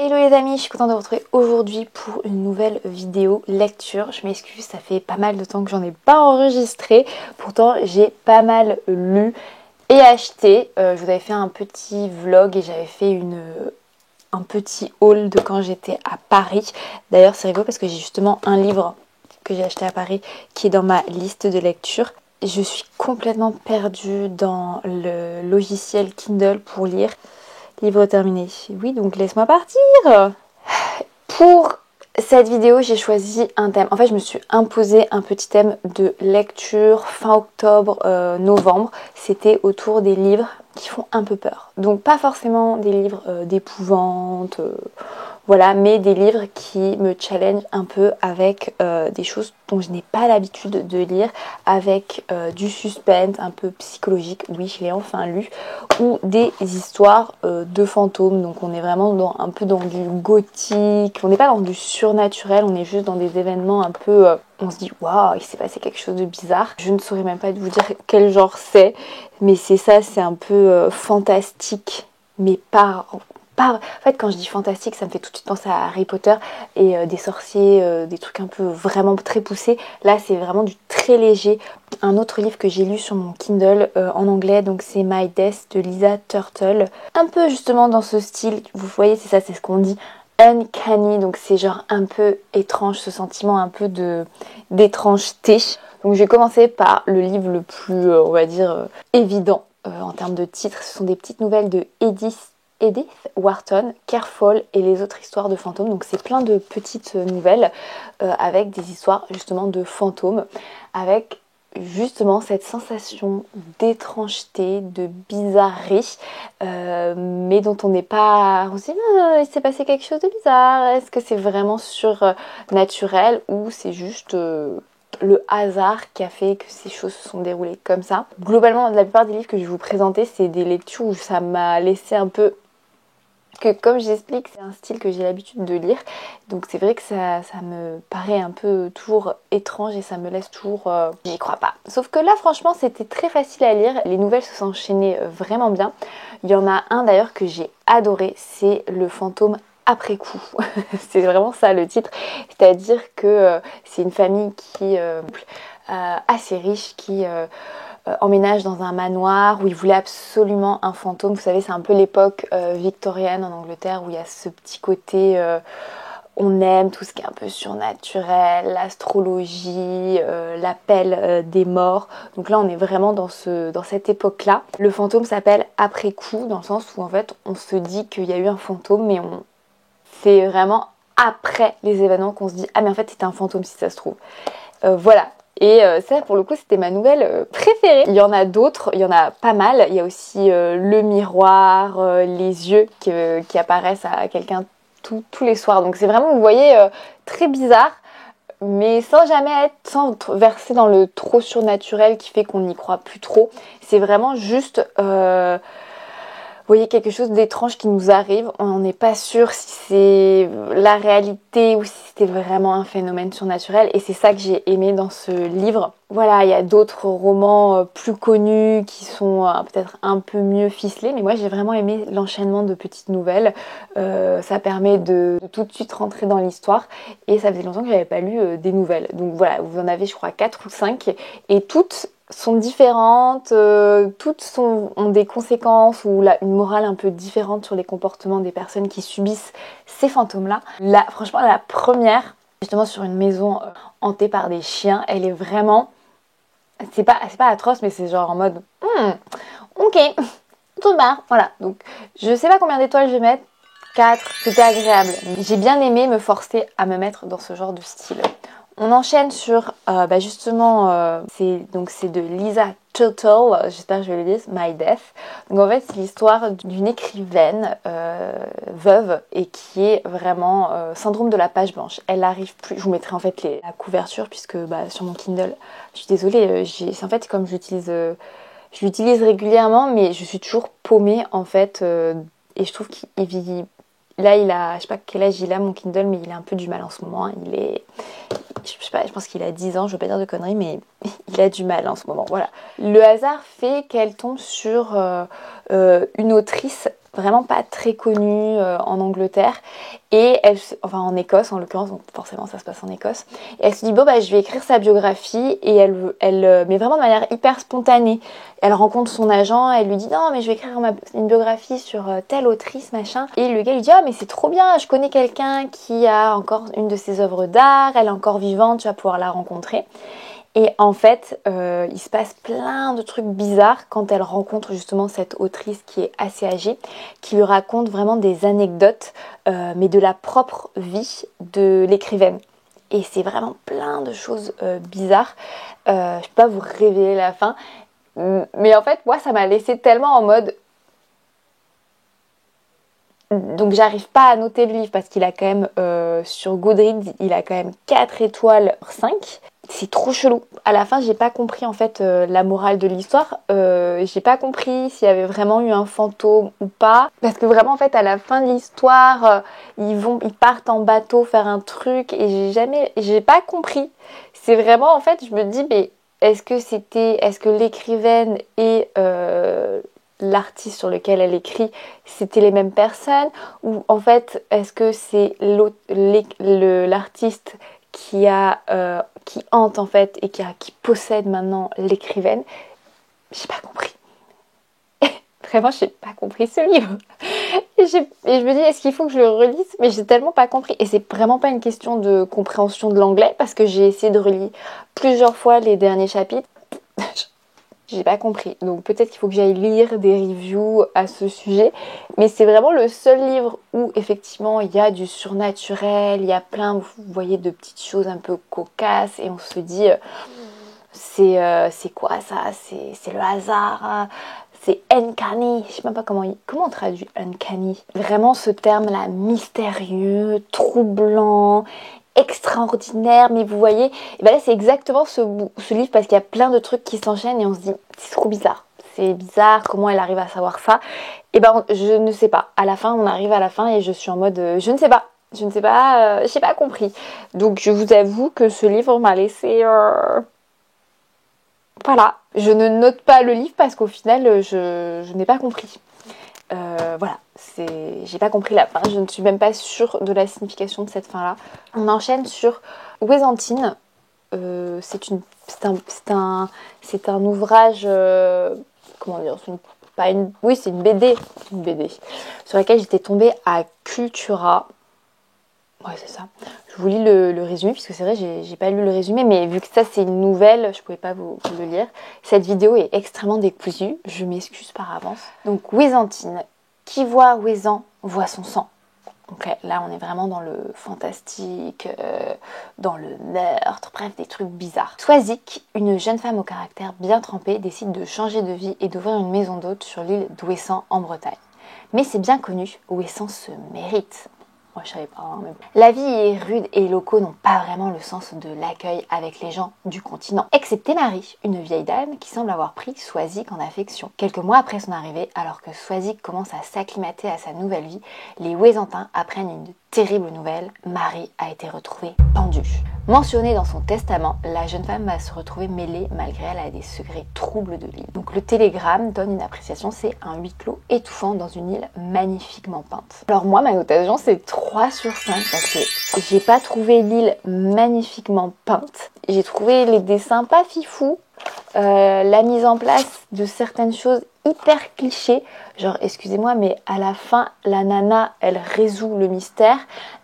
Hello les amis, je suis contente de vous retrouver aujourd'hui pour une nouvelle vidéo lecture. Je m'excuse, ça fait pas mal de temps que j'en ai pas enregistré. Pourtant j'ai pas mal lu et acheté. Je vous avais fait un petit vlog et j'avais fait un petit haul de quand j'étais à Paris. D'ailleurs c'est rigolo parce que j'ai justement un livre que j'ai acheté à Paris qui est dans ma liste de lecture. Je suis complètement perdue dans le logiciel Kindle pour lire. Livre terminé. Oui, donc laisse-moi partir. Pour cette vidéo, j'ai choisi un thème. En fait, je me suis imposé un petit thème de lecture fin octobre, novembre. C'était autour des livres qui font un peu peur. Donc pas forcément des livres d'épouvante, voilà, mais des livres qui me challengent un peu avec des choses dont je n'ai pas l'habitude de lire, avec du suspense un peu psychologique, oui je l'ai enfin lu, ou des histoires de fantômes. Donc on est vraiment un peu dans du gothique, on n'est pas dans du surnaturel, on est juste dans des événements un peu... on se dit waouh, il s'est passé quelque chose de bizarre. Je ne saurais même pas vous dire quel genre c'est, mais c'est ça, c'est un peu fantastique, mais pas... En fait, quand je dis fantastique, ça me fait tout de suite penser à Harry Potter et des sorciers, des trucs un peu vraiment très poussés. Là, c'est vraiment du très léger. Un autre livre que j'ai lu sur mon Kindle en anglais, donc c'est My Death de Lisa Turtle. Un peu justement dans ce style, vous voyez, c'est ça, c'est ce qu'on dit. Uncanny, donc c'est genre un peu étrange, ce sentiment un peu d'étrangeté. Donc j'ai commencé par le livre le plus, on va dire, évident en termes de titre. Ce sont des petites nouvelles de Edith Wharton, Careful et les autres histoires de fantômes. Donc c'est plein de petites nouvelles avec des histoires justement de fantômes, avec justement cette sensation d'étrangeté, de bizarrerie, mais dont on n'est pas... On se dit, il s'est passé quelque chose de bizarre. Est-ce que c'est vraiment surnaturel ou c'est juste... le hasard qui a fait que ces choses se sont déroulées comme ça. Globalement, la plupart des livres que je vais vous présenter, c'est des lectures où ça m'a laissé un peu... que comme j'explique, c'est un style que j'ai l'habitude de lire. Donc c'est vrai que ça me paraît un peu toujours étrange et ça me laisse toujours... j'y crois pas. Sauf que là, franchement, c'était très facile à lire. Les nouvelles se sont enchaînées vraiment bien. Il y en a un d'ailleurs que j'ai adoré, c'est Le fantôme après coup. C'est vraiment ça le titre. C'est-à-dire que c'est une famille qui assez riche qui emménage dans un manoir où il voulait absolument un fantôme. Vous savez, c'est un peu l'époque victorienne en Angleterre où il y a ce petit côté... on aime tout ce qui est un peu surnaturel, l'astrologie, l'appel des morts. Donc là, on est vraiment dans cette époque-là. Le fantôme s'appelle après coup, dans le sens où en fait, on se dit qu'il y a eu un fantôme, mais c'est vraiment après les événements qu'on se dit « Ah mais en fait, c'était un fantôme si ça se trouve ». Voilà. Et ça, pour le coup, c'était ma nouvelle préférée. Il y en a d'autres, il y en a pas mal. Il y a aussi le miroir, les yeux qui apparaissent à quelqu'un tous les soirs. Donc c'est vraiment, vous voyez, très bizarre, mais sans verser dans le trop surnaturel qui fait qu'on n'y croit plus trop. C'est vraiment juste... vous voyez, quelque chose d'étrange qui nous arrive, on n'est pas sûr si c'est la réalité ou si c'était vraiment un phénomène surnaturel, et c'est ça que j'ai aimé dans ce livre. Voilà, il y a d'autres romans plus connus qui sont peut-être un peu mieux ficelés, mais moi j'ai vraiment aimé l'enchaînement de petites nouvelles. Ça permet de tout de suite rentrer dans l'histoire, et ça faisait longtemps que j'avais pas lu des nouvelles. Donc voilà, vous en avez je crois 4 ou 5, et toutes sont différentes, toutes ont des conséquences ou une morale un peu différente sur les comportements des personnes qui subissent ces fantômes-là. Là, franchement, la première, justement sur une maison hantée par des chiens, elle est vraiment... C'est pas atroce, mais c'est genre en mode... ok, tout barre, voilà. Donc, je sais pas combien d'étoiles je vais mettre. 4, c'était agréable. J'ai bien aimé me forcer à me mettre dans ce genre de style. On enchaîne sur, justement, c'est de Lisa Turtle, j'espère que je vais le dire, My Death. Donc en fait, c'est l'histoire d'une écrivaine veuve et qui est vraiment syndrome de la page blanche. Elle n'arrive plus, je vous mettrai en fait la couverture puisque sur mon Kindle, je suis désolée, c'est en fait comme je l'utilise régulièrement, mais je suis toujours paumée en fait, et je trouve qu'il vit... Là, je sais pas quel âge il a mon Kindle, mais il a un peu du mal en ce moment. Je sais pas, je pense qu'il a 10 ans, je veux pas dire de conneries, mais il a du mal en ce moment, voilà. Le hasard fait qu'elle tombe sur une autrice vraiment pas très connue en Angleterre, et enfin en Écosse en l'occurrence, donc forcément ça se passe en Écosse, et elle se dit bon bah je vais écrire sa biographie, et elle mais vraiment de manière hyper spontanée. Elle rencontre son agent, elle lui dit non mais je vais écrire une biographie sur telle autrice machin, et le gars lui dit ah mais c'est trop bien, je connais quelqu'un qui a encore une de ses œuvres d'art, elle est encore vivante, tu vas pouvoir la rencontrer. Et en fait, il se passe plein de trucs bizarres quand elle rencontre justement cette autrice qui est assez âgée, qui lui raconte vraiment des anecdotes, mais de la propre vie de l'écrivaine. Et c'est vraiment plein de choses bizarres. Je ne peux pas vous révéler la fin, mais en fait, moi, ça m'a laissé tellement en mode... Donc j'arrive pas à noter le livre parce qu'il a quand même, sur Goodreads, il a quand même 4 étoiles sur 5. C'est trop chelou. À la fin, j'ai pas compris en fait la morale de l'histoire. J'ai pas compris s'il y avait vraiment eu un fantôme ou pas. Parce que vraiment en fait à la fin de l'histoire, ils partent en bateau faire un truc et j'ai pas compris. C'est vraiment en fait, je me dis mais est-ce que l'écrivaine et l'artiste sur lequel elle écrit, c'était les mêmes personnes, ou en fait est-ce que c'est l'artiste qui hante en fait et qui possède maintenant l'écrivaine? J'ai pas compris. Vraiment, j'ai pas compris ce livre. Et je me dis, est-ce qu'il faut que je le relise? Mais j'ai tellement pas compris. Et c'est vraiment pas une question de compréhension de l'anglais, parce que j'ai essayé de relire plusieurs fois les derniers chapitres. J'ai pas compris. Donc peut-être qu'il faut que j'aille lire des reviews à ce sujet. Mais c'est vraiment le seul livre où effectivement il y a du surnaturel, il y a plein, vous voyez, de petites choses un peu cocasses. Et on se dit, c'est quoi ça? C'est le hasard. C'est uncanny. Je sais même pas comment on traduit uncanny. Vraiment ce terme-là, mystérieux, troublant, extraordinaire, mais vous voyez, et ben là c'est exactement ce livre, parce qu'il y a plein de trucs qui s'enchaînent et on se dit c'est trop bizarre, c'est bizarre, comment elle arrive à savoir ça? Et ben je ne sais pas, à la fin on arrive à la fin et je suis en mode je ne sais pas, j'ai pas compris. Donc je vous avoue que ce livre m'a laissé voilà, je ne note pas le livre parce qu'au final je n'ai pas compris. Voilà, j'ai pas compris la fin, je ne suis même pas sûre de la signification de cette fin-là. On enchaîne sur Wésentine. C'est un ouvrage, comment dire, oui, c'est une BD sur laquelle j'étais tombée à Cultura. Ouais, c'est ça. Je vous lis le résumé, puisque c'est vrai, j'ai pas lu le résumé, mais vu que ça c'est une nouvelle, je pouvais pas vous le lire. Cette vidéo est extrêmement décousue, je m'excuse par avance. Donc Wésentine, qui voit Ouézan voit son sang. Donc là on est vraiment dans le fantastique, dans le meurtre, bref des trucs bizarres. Swazik, une jeune femme au caractère bien trempé, décide de changer de vie et d'ouvrir une maison d'hôte sur l'île d'Ouessant en Bretagne. Mais c'est bien connu, Ouessant se mérite. Moi je savais pas, hein, mais bon. La vie est rude et les locaux n'ont pas vraiment le sens de l'accueil avec les gens du continent. Excepté Marie, une vieille dame qui semble avoir pris Swazik en affection. Quelques mois après son arrivée, alors que Swazik commence à s'acclimater à sa nouvelle vie, les Ouésantins apprennent une terrible nouvelle. Marie a été retrouvée pendue. Mentionnée dans son testament, la jeune femme va se retrouver mêlée malgré elle à des secrets troubles de l'île. Donc le télégramme donne une appréciation, c'est un huis clos étouffant dans une île magnifiquement peinte. Alors moi ma notation c'est 3 sur 5 parce que j'ai pas trouvé l'île magnifiquement peinte. J'ai trouvé les dessins pas fifous, la mise en place de certaines choses hyper clichés, genre excusez-moi mais à la fin la nana elle résout le mystère,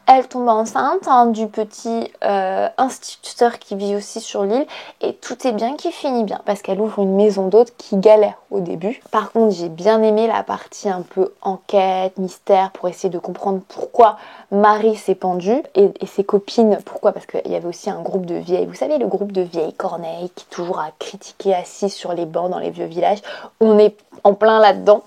elle tombe enceinte du petit instituteur qui vit aussi sur l'île et tout est bien qui finit bien parce qu'elle ouvre une maison d'hôtes qui galère au début. Par contre j'ai bien aimé la partie un peu enquête, mystère pour essayer de comprendre pourquoi Marie s'est pendue et ses copines, pourquoi, parce qu'il y avait aussi un groupe de vieilles, vous savez le groupe de vieilles corneilles qui toujours a critiqué assis sur les bancs dans les vieux villages, on est en plein là-dedans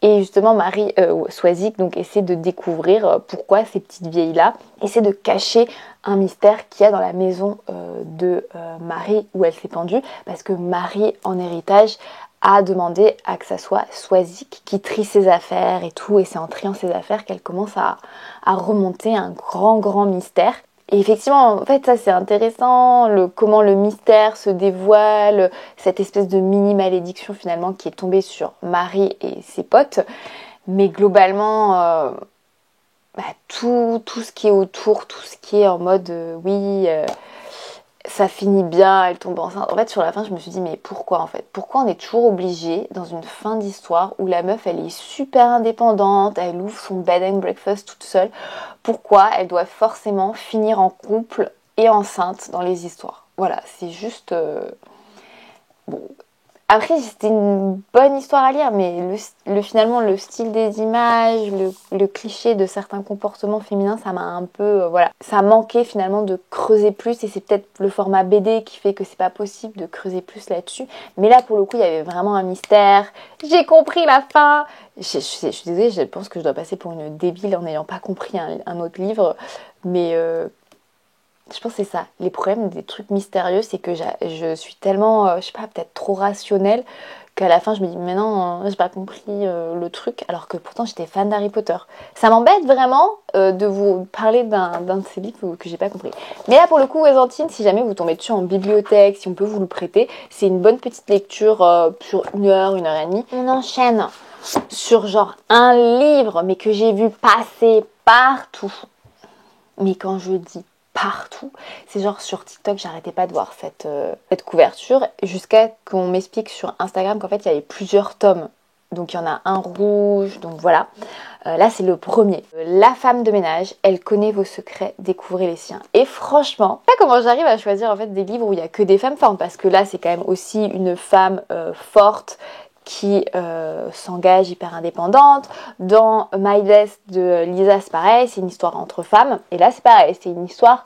et justement Marie Swazik donc essaie de découvrir pourquoi ces petites vieilles là essaient de cacher un mystère qu'il y a dans la maison de Marie où elle s'est pendue, parce que Marie en héritage a demandé à que ça soit Swazik qui trie ses affaires et tout, et c'est en triant ses affaires qu'elle commence à remonter un grand mystère. Et effectivement, en fait, ça c'est intéressant, comment le mystère se dévoile, cette espèce de mini malédiction finalement qui est tombée sur Marie et ses potes. Mais globalement, tout ce qui est autour, tout ce qui est en mode oui, ça finit bien, elle tombe enceinte. En fait, sur la fin, je me suis dit, mais pourquoi en fait? Pourquoi on est toujours obligé, dans une fin d'histoire, où la meuf, elle est super indépendante, elle ouvre son bed and breakfast toute seule, pourquoi elle doit forcément finir en couple et enceinte dans les histoires? Voilà, c'est juste... Bon. Après, c'était une bonne histoire à lire, mais finalement, le style des images, le cliché de certains comportements féminins, ça m'a un peu... voilà, ça manquait finalement de creuser plus, et c'est peut-être le format BD qui fait que c'est pas possible de creuser plus là-dessus. Mais là, pour le coup, il y avait vraiment un mystère. J'ai compris la fin. Je suis désolée, je pense que je dois passer pour une débile en n'ayant pas compris un autre livre, mais... je pense que c'est ça. Les problèmes des trucs mystérieux, c'est que je suis tellement, je sais pas, peut-être trop rationnelle, qu'à la fin je me dis mais non, j'ai pas compris le truc, alors que pourtant j'étais fan d'Harry Potter. Ça m'embête vraiment de vous parler d'un de ces livres que j'ai pas compris. Mais là pour le coup, Wesantine, si jamais vous tombez dessus en bibliothèque, si on peut vous le prêter, c'est une bonne petite lecture sur 1 heure, 1 heure et demie. On enchaîne sur genre un livre, mais que j'ai vu passer partout. Mais quand je dis partout, c'est genre sur TikTok, j'arrêtais pas de voir cette couverture, jusqu'à qu'on m'explique sur Instagram qu'en fait il y avait plusieurs tomes. Donc il y en a un rouge, donc voilà. Là c'est le premier. La femme de ménage, elle connaît vos secrets, découvrez les siens. Et franchement, pas comment j'arrive à choisir en fait des livres où il y a que des femmes fortes, parce que là c'est quand même aussi une femme forte qui s'engage hyper indépendante. Dans My Best de Lisa, c'est pareil, c'est une histoire entre femmes. Et là, c'est pareil, c'est une histoire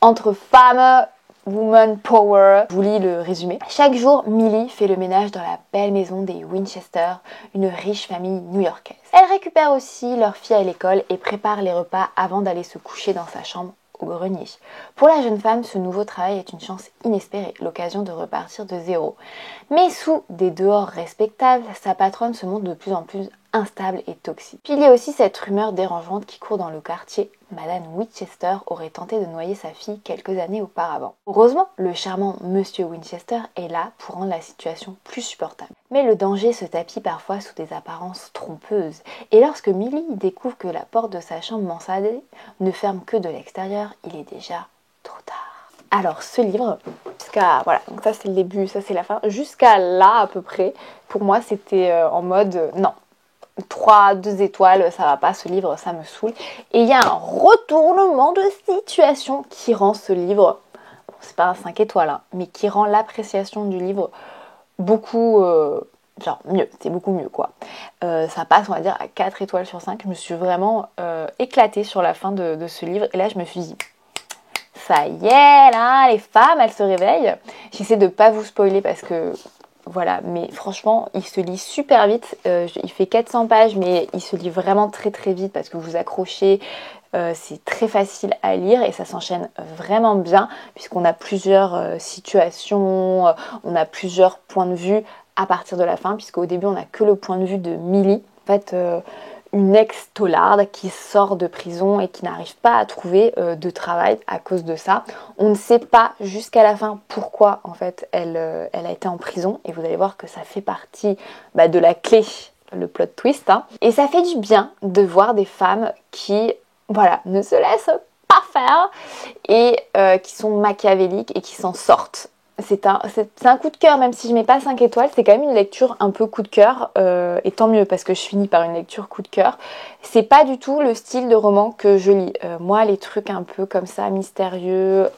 entre femmes, woman power. Je vous lis le résumé. Chaque jour, Millie fait le ménage dans la belle maison des Winchester, une riche famille new-yorkaise. Elle récupère aussi leur fille à l'école et prépare les repas avant d'aller se coucher dans sa chambre au grenier. Pour la jeune femme, ce nouveau travail est une chance inespérée, l'occasion de repartir de zéro. Mais sous des dehors respectables, sa patronne se montre de plus en plus instable et toxique. Puis il y a aussi cette rumeur dérangeante qui court dans le quartier. Madame Winchester aurait tenté de noyer sa fille quelques années auparavant. Heureusement, le charmant Monsieur Winchester est là pour rendre la situation plus supportable. Mais le danger se tapit parfois sous des apparences trompeuses. Et lorsque Millie découvre que la porte de sa chambre mansardée ne ferme que de l'extérieur, il est déjà trop tard. Alors ce livre, voilà, donc ça c'est le début, ça c'est la fin, jusqu'à là à peu près, pour moi c'était en mode non, 2 étoiles, ça va pas, ce livre, ça me saoule. Et il y a un retournement de situation qui rend ce livre, bon, c'est pas un 5 étoiles, hein, mais qui rend l'appréciation du livre beaucoup, genre mieux, c'est beaucoup mieux quoi. Ça passe, on va dire, à 4 étoiles sur 5. Je me suis vraiment éclatée sur la fin de ce livre. Et là, je me suis dit, ça y est, là, les femmes, elles se réveillent. J'essaie de pas vous spoiler parce que... Voilà, mais franchement, il se lit super vite. Il fait 400 pages, mais il se lit vraiment très très vite parce que vous accrochez. C'est très facile à lire et ça s'enchaîne vraiment bien puisqu'on a plusieurs situations, on a plusieurs points de vue à partir de la fin, puisqu'au début, on n'a que le point de vue de Millie. En fait, une ex-taularde qui sort de prison et qui n'arrive pas à trouver de travail à cause de ça. On ne sait pas jusqu'à la fin pourquoi en fait elle a été en prison, et vous allez voir que ça fait partie de la clé, le plot twist, hein. Et ça fait du bien de voir des femmes qui ne se laissent pas faire et qui sont machiavéliques et qui s'en sortent. C'est un coup de cœur, même si je mets pas 5 étoiles, c'est quand même une lecture un peu coup de cœur, et tant mieux parce que je finis par une lecture coup de cœur. C'est pas du tout le style de roman que je lis. Moi, les trucs un peu comme ça, mystérieux,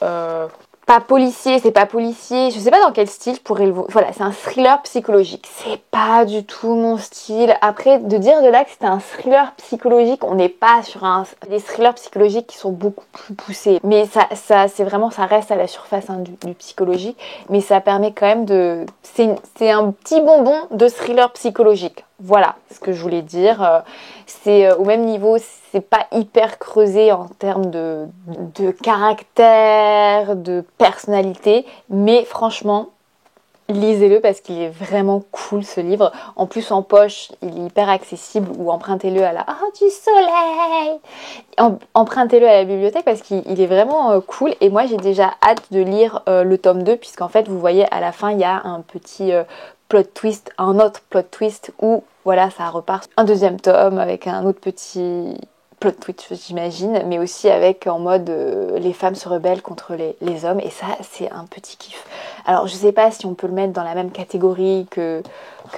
pas policier, c'est pas policier, je sais pas dans quel style je pourrais le... Voilà, c'est un thriller psychologique. C'est pas du tout mon style. Après, de dire de là que c'est un thriller psychologique, on n'est pas sur des thrillers psychologiques qui sont beaucoup plus poussés. Mais ça c'est vraiment, ça reste à la surface, hein, du psychologique. Mais ça permet quand même de... C'est un petit bonbon de thriller psychologique. Voilà ce que je voulais dire. C'est au même niveau, c'est pas hyper creusé en termes de caractère, de personnalité, mais franchement, lisez-le parce qu'il est vraiment cool ce livre. En plus en poche, il est hyper accessible, ou empruntez-le à la... Oh, du soleil! Empruntez-le à la bibliothèque parce qu'il est vraiment cool, et moi j'ai déjà hâte de lire le tome 2, puisqu'en fait vous voyez à la fin il y a un petit plot twist, un autre plot twist où voilà, ça repart un deuxième tome avec un autre petit plot twist, j'imagine, mais aussi avec en mode les femmes se rebellent contre les hommes, et ça c'est un petit kiff. Alors je sais pas si on peut le mettre dans la même catégorie que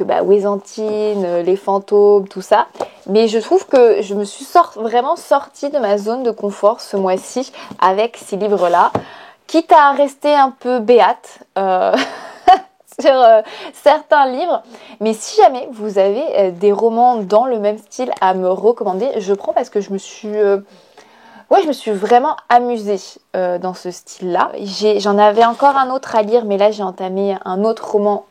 Wesantine, les fantômes, tout ça, mais je trouve que je me suis vraiment sortie de ma zone de confort ce mois-ci avec ces livres-là, quitte à rester un peu béate sur certains livres. Mais si jamais vous avez des romans dans le même style à me recommander, je prends, parce que je me suis vraiment amusée dans ce style-là. J'en avais encore un autre à lire, mais là j'ai entamé un autre roman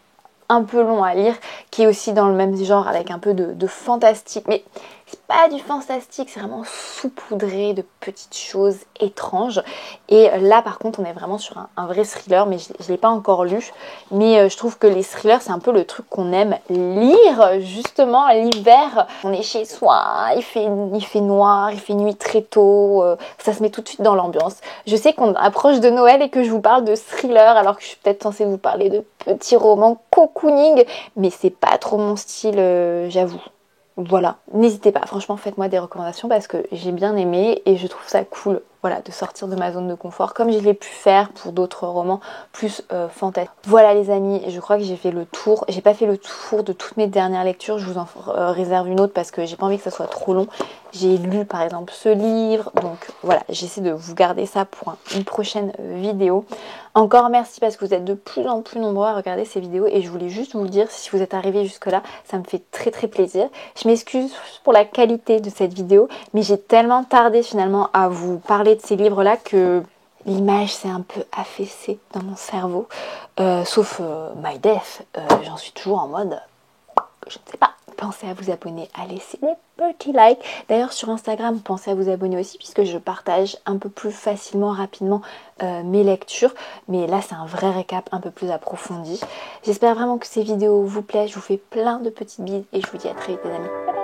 un peu long à lire, qui est aussi dans le même genre, avec un peu de fantastique, mais c'est pas du fantastique, c'est vraiment saupoudré de petites choses étranges. Et là par contre on est vraiment sur un vrai thriller, mais je l'ai pas encore lu, mais je trouve que les thrillers c'est un peu le truc qu'on aime lire justement l'hiver. On est chez soi, il fait noir, il fait nuit très tôt, ça se met tout de suite dans l'ambiance. Je sais qu'on approche de Noël et que je vous parle de thriller alors que je suis peut-être censée vous parler de petits romans cocooning, mais c'est pas trop mon style, j'avoue. Voilà, n'hésitez pas, franchement faites-moi des recommandations parce que j'ai bien aimé et je trouve ça cool, voilà, de sortir de ma zone de confort comme je l'ai pu faire pour d'autres romans plus fantastiques. Voilà les amis, je crois que j'ai fait le tour. J'ai pas fait le tour de toutes mes dernières lectures, je vous en réserve une autre parce que j'ai pas envie que ça soit trop long. J'ai lu par exemple ce livre, donc voilà, j'essaie de vous garder ça pour une prochaine vidéo. Encore merci parce que vous êtes de plus en plus nombreux à regarder ces vidéos et je voulais juste vous dire, si vous êtes arrivés jusque là, ça me fait très très plaisir. Je m'excuse pour la qualité de cette vidéo, mais j'ai tellement tardé finalement à vous parler de ces livres là que l'image s'est un peu affaissée dans mon cerveau. Sauf My Death, j'en suis toujours en mode, je ne sais pas. Pensez à vous abonner, à laisser des petits likes. D'ailleurs sur Instagram, pensez à vous abonner aussi puisque je partage un peu plus facilement, rapidement mes lectures. Mais là c'est un vrai récap un peu plus approfondi. J'espère vraiment que ces vidéos vous plaisent. Je vous fais plein de petites bises et je vous dis à très vite les amis. Bye bye.